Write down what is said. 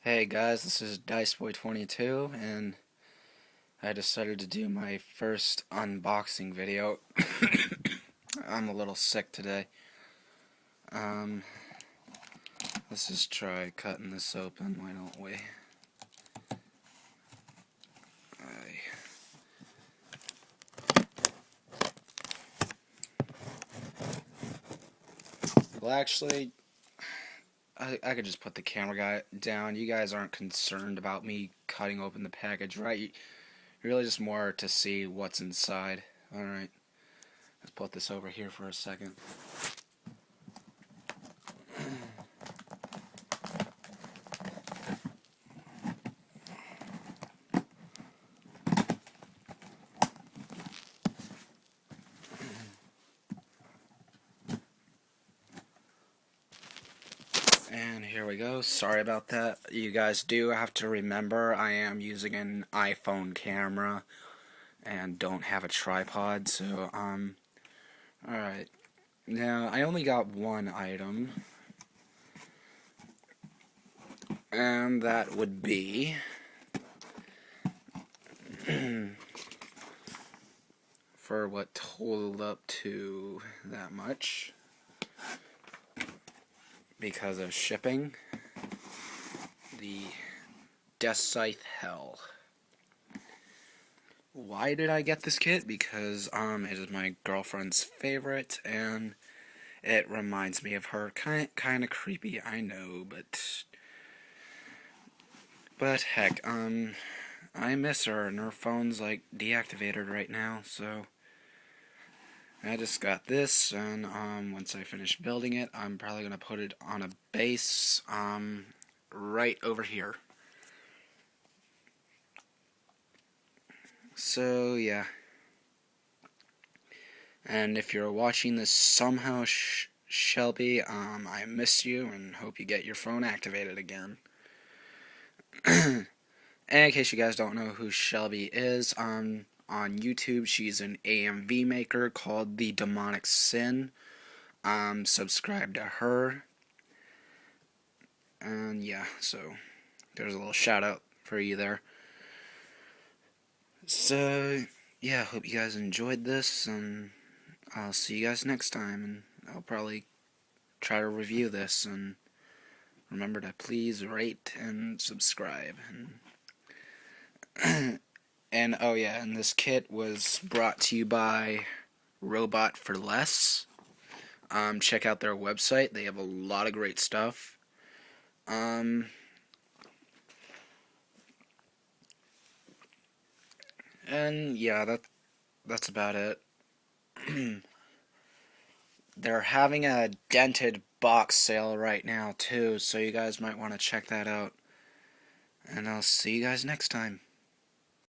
Hey guys, this is DiceBoy22 and I decided to do my first unboxing video. I'm a little sick today. Um, let's just try cutting this open, why don't we? Well, actually, I could just put the camera guy down. You guys aren't concerned about me cutting open the package, right? You're really just more to see what's inside. Alright, let's put this over here for a second. And here we go. Sorry about that. You guys do have to remember I am using an iPhone camera and don't have a tripod, so alright. Now I only got one item, and that would be for what totaled up to that much because of shipping, the Death Scythe Hell. Why did I get this kit? Because it is my girlfriend's favorite, and it reminds me of her. Kind of creepy, I know, but heck, I miss her, and her phone's like deactivated right now, so I just got this, and once I finish building it, I'm probably gonna put it on a base right over here. So yeah, and if you're watching this somehow, Shelby, I miss you and hope you get your phone activated again. And in case you guys don't know who Shelby is, on YouTube she's an AMV maker called The Demonic Sin. Subscribe to her. And yeah, so there's a little shout out for you there. So yeah, hope you guys enjoyed this, and I'll see you guys next time, and I'll probably try to review this, and remember to please rate and subscribe. And oh yeah, and this kit was brought to you by Robot for Less. Check out their website, they have a lot of great stuff. And yeah, that's about it. They're having a dented box sale right now too, so you guys might want to check that out. And I'll see you guys next time.